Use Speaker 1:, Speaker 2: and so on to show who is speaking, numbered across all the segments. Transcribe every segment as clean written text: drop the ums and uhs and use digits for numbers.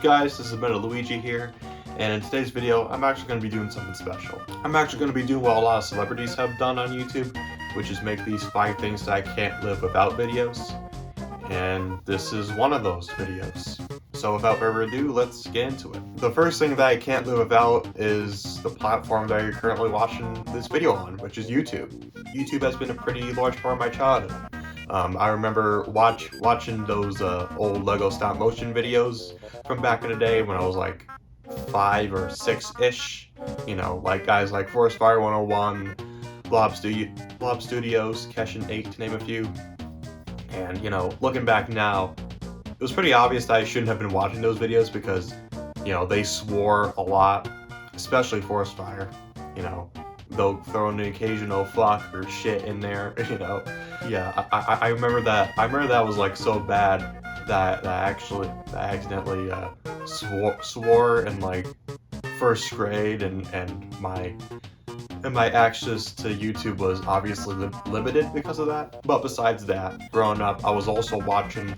Speaker 1: guys, this is MetaLuigi here, and in today's video, I'm actually going to be doing something special. I'm actually going to be doing what a lot of celebrities have done on YouTube, which is make these 5 things that I can't live without videos, and this is one of those videos. So without further ado, let's get into it. The first thing that I can't live without is the platform that you're currently watching this video on, which is YouTube. YouTube has been a pretty large part of my childhood. I remember watching those old Lego stop motion videos from back in the day when I was like 5 or 6-ish. You know, like guys like Forest Fire 101, Blob Studios, Keshin 8 to name a few. And you know, looking back now, it was pretty obvious that I shouldn't have been watching those videos because, you know, they swore a lot, especially Forest Fire. You know, they'll throw in an occasional fuck or shit in there, you know. Yeah, I remember that. I remember that was like so bad that I accidentally swore in like first grade, and my access to YouTube was obviously limited because of that. But besides that, growing up, I was also watching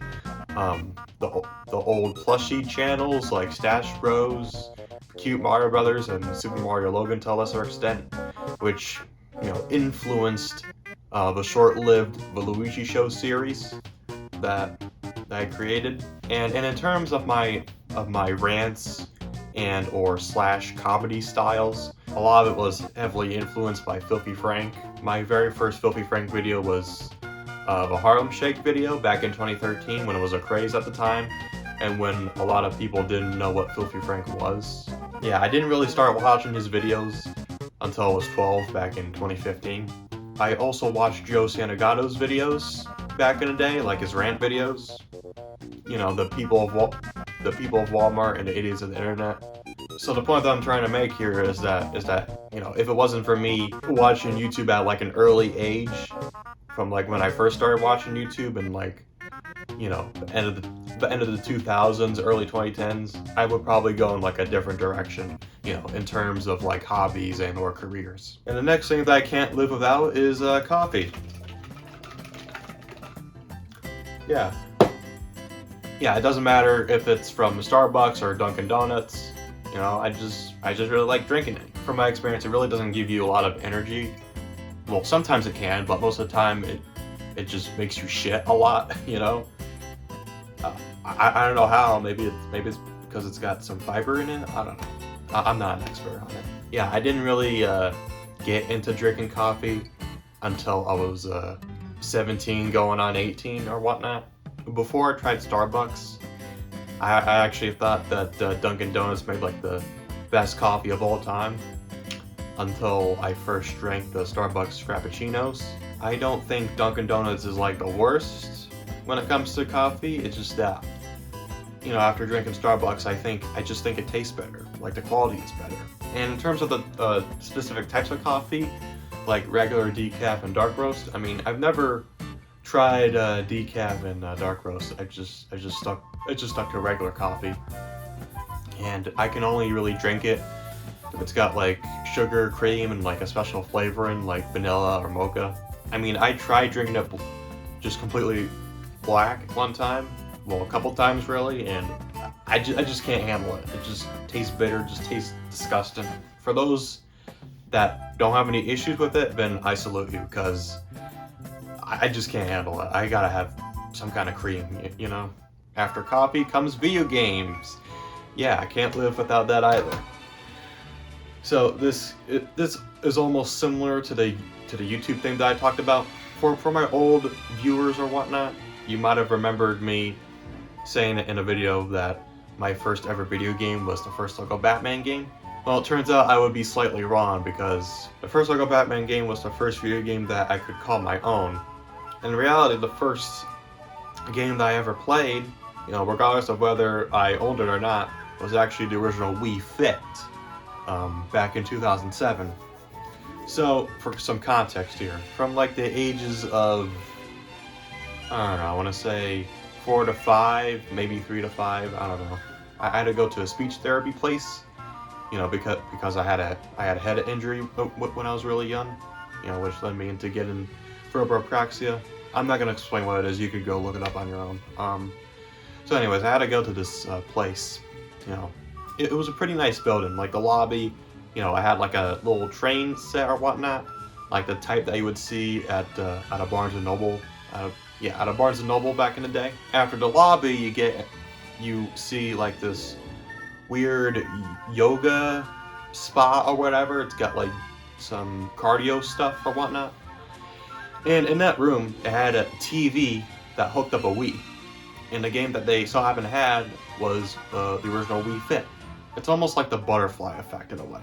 Speaker 1: the old plushie channels like Stash Bros, Cute Mario Brothers, and Super Mario Logan to a lesser extent, which, you know, influenced the short-lived The Luigi Show series that I created. And in terms of my rants and or / comedy styles, a lot of it was heavily influenced by Filthy Frank. My very first Filthy Frank video was the Harlem Shake video back in 2013 when it was a craze at the time, and when a lot of people didn't know what Filthy Frank was. Yeah, I didn't really start watching his videos until I was 12 back in 2015. I also watched Joe Santagato's videos back in the day, like his rant videos. You know, the people of Walmart and the idiots of the internet. So the point that I'm trying to make here is that you know, if it wasn't for me watching YouTube at like an early age, from like when I first started watching YouTube and like, you know, the end of the 2000s, early 2010s, I would probably go in like a different direction, you know, in terms of like hobbies and or careers. And the next thing that I can't live without is coffee. Yeah, it doesn't matter if it's from Starbucks or Dunkin' Donuts. You know, I just really like drinking it. From my experience, it really doesn't give you a lot of energy. Well, sometimes it can, but most of the time it just makes you shit a lot, you know? I don't know how. Maybe it's because it's got some fiber in it. I don't know. I'm not an expert on it. Yeah, I didn't really get into drinking coffee until I was 17 going on 18 or whatnot. Before I tried Starbucks, I actually thought that Dunkin' Donuts made like the best coffee of all time until I first drank the Starbucks Frappuccinos. I don't think Dunkin' Donuts is like the worst when it comes to coffee. It's just that, you know, after drinking Starbucks, I just think it tastes better. Like the quality is better. And in terms of the specific types of coffee, like regular decaf and dark roast, I mean, I've never tried decaf and dark roast. I just stuck to regular coffee, and I can only really drink it if it's got like sugar, cream, and like a special flavoring like vanilla or mocha. I mean, I tried drinking it just completely black one time, well, a couple times really, and I just can't handle it. It just tastes bitter, just tastes disgusting. For those that don't have any issues with it, then I salute you, because I just can't handle it. I gotta have some kind of cream, you know? After coffee comes video games. Yeah, I can't live without that either. So this is almost similar to the YouTube thing that I talked about. For my old viewers or whatnot, you might have remembered me saying in a video that my first ever video game was the first Lego Batman game. Well, it turns out I would be slightly wrong, because the first Lego Batman game was the first video game that I could call my own. In reality, the first game that I ever played, you know, regardless of whether I owned it or not, was actually the original Wii Fit, back in 2007. So, for some context here, from like the ages of, I don't know, I want to say 4 to 5, maybe 3 to 5, I don't know. I had to go to a speech therapy place, you know, because I had a head injury when I was really young, you know, which led me into getting fibropraxia. I'm not going to explain what it is. You could go look it up on your own. So anyways, I had to go to this place, You know, it was a pretty nice building. Like the lobby, you know, I had like a little train set or whatnot, like the type that you would see at a Barnes and Noble. At a Barnes and Noble back in the day. After the lobby, you see like this weird yoga spa or whatever. It's got like some cardio stuff or whatnot. And in that room, it had a TV that hooked up a Wii. And the game that they so happened to had was the original Wii Fit. It's almost like the butterfly effect in a way.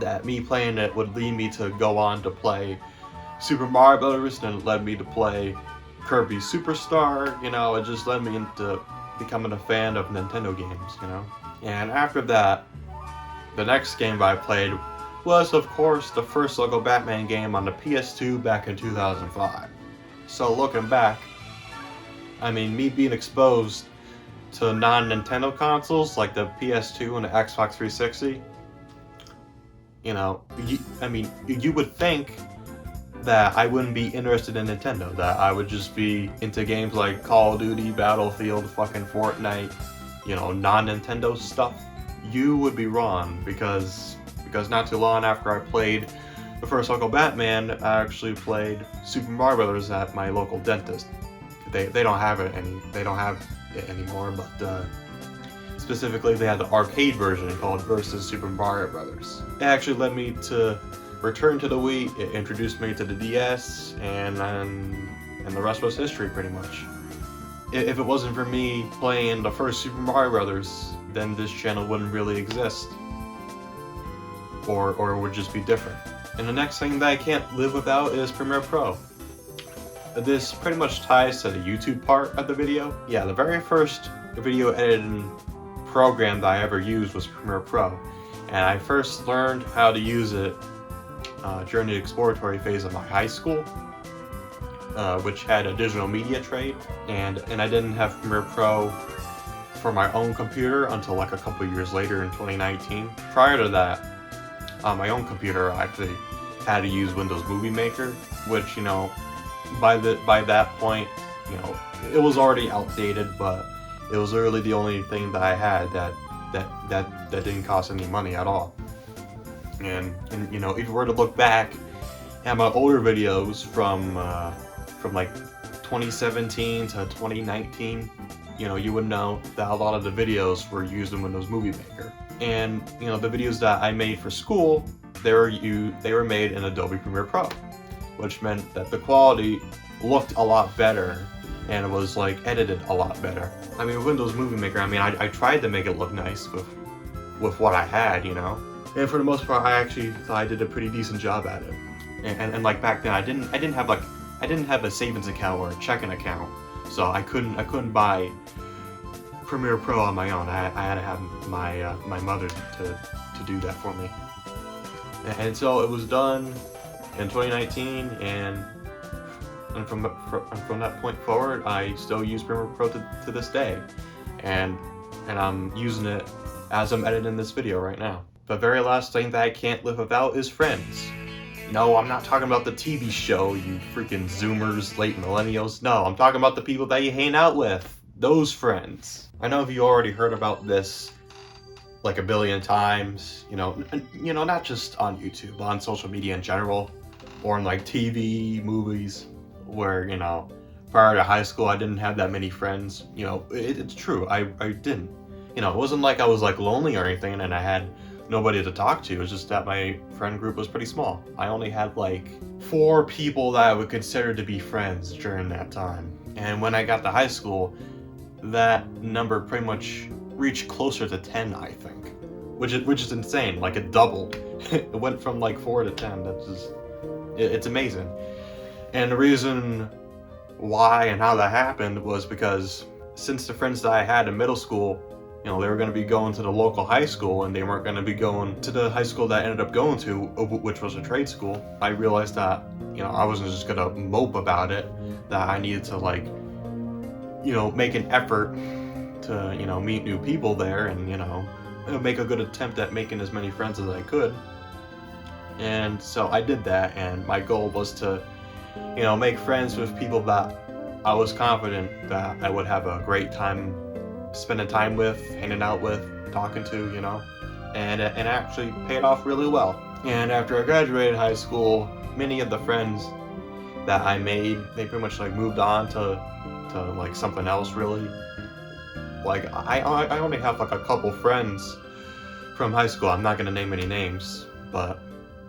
Speaker 1: That me playing it would lead me to go on to play Super Mario Brothers, and it led me to play Kirby Superstar. You know, it just led me into becoming a fan of Nintendo games, you know. And after that, the next game I played was, of course, the first Lego Batman game on the PS2 back in 2005. So looking back, I mean, me being exposed to non-Nintendo consoles like the PS2 and the Xbox 360, you know, you would think that I wouldn't be interested in Nintendo, that I would just be into games like Call of Duty, Battlefield, fucking Fortnite, you know, non-Nintendo stuff. You would be wrong, because not too long after I played the first Lego Batman, I actually played Super Mario Brothers at my local dentist. They don't have it anymore, but specifically they had the arcade version called Versus Super Mario Brothers. It actually led me to return to the Wii. It introduced me to the DS, and the rest was history, pretty much. If it wasn't for me playing the first Super Mario Brothers, then this channel wouldn't really exist, or it would just be different. And the next thing that I can't live without is Premiere Pro. This pretty much ties to the YouTube part of the video. Yeah, the very first video editing program that I ever used was Premiere Pro, and I first learned how to use it during the exploratory phase of my high school, which had a digital media trade, and I didn't have Premiere Pro for my own computer until like a couple years later in 2019. Prior to that, on my own computer, I actually had to use Windows Movie Maker, which, you know, by that point, you know, it was already outdated, but it was literally the only thing that I had that didn't cost any money at all. And you know, if you were to look back at my older videos from like 2017 to 2019, you know, you would know that a lot of the videos were used in Windows Movie Maker. And you know, the videos that I made for school, they were made in Adobe Premiere Pro, which meant that the quality looked a lot better and it was like edited a lot better. I mean, Windows Movie Maker, I mean, I tried to make it look nice with what I had, you know. And for the most part, I actually thought I did a pretty decent job at it. And like back then, I didn't have a savings account or a checking account, so I couldn't buy Premiere Pro on my own. I had to have my mother to do that for me. And so it was done in 2019, and from that point forward, I still use Premiere Pro to this day, and I'm using it as I'm editing this video right now. The very last thing that I can't live without is friends. No, I'm not talking about the TV show, you freaking Zoomers, late millennials. No, I'm talking about the people that you hang out with. Those friends. I know you already heard about this like a billion times, you know, not just on YouTube, but on social media in general, or in like TV, movies, where, you know, prior to high school, I didn't have that many friends. You know, it's true, I didn't. You know, it wasn't like I was like lonely or anything and I had nobody to talk to. It was just that my friend group was pretty small. I only had like 4 people that I would consider to be friends during that time. And when I got to high school, that number pretty much reached closer to 10, I think, which is insane. Like, it doubled. It went from like 4 to 10. That's just, it's amazing. And the reason why and how that happened was because since the friends that I had in middle school, you know, they were going to be going to the local high school and they weren't going to be going to the high school that I ended up going to, which was a trade school. I realized that, you know, I wasn't just going to mope about it, that I needed to, like, you know, make an effort to, you know, meet new people there and, you know, make a good attempt at making as many friends as I could. And so I did that, and my goal was to, you know, make friends with people that I was confident that I would have a great time spending time with, hanging out with, talking to, you know, and actually paid off really well. And after I graduated high school, many of the friends that I made, they pretty much like moved on to like something else really. Like I only have like a couple friends from high school. I'm not gonna name any names, but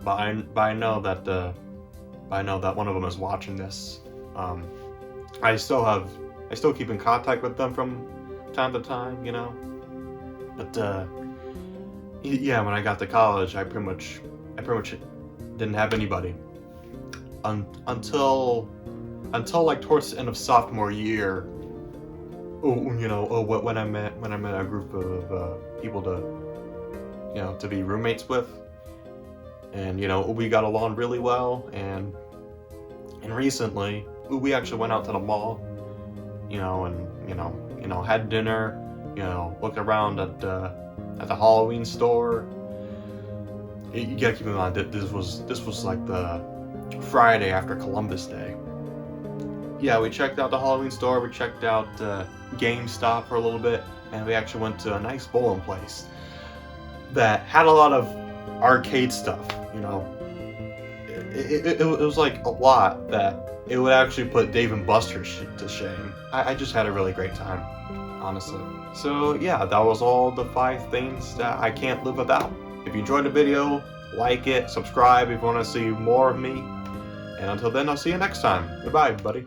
Speaker 1: I know that one of them is watching this. I still keep in contact with them from time to time, you know. But yeah, when I got to college, I pretty much didn't have anybody until like towards the end of sophomore year. When I met a group of people to be roommates with, and we got along really well, and recently we actually went out to the mall, and had dinner, looked around at the Halloween store. You gotta keep in mind that this was like the Friday after Columbus Day. Yeah, we checked out the Halloween store, we checked out GameStop for a little bit, and we actually went to a nice bowling place that had a lot of arcade stuff, It was like a lot that it would actually put Dave and Buster's to shame. I just had a really great time, honestly. So yeah, that was all the 5 things that I can't live without. If you enjoyed the video, like it, subscribe if you want to see more of me. And until then, I'll see you next time. Goodbye, everybody.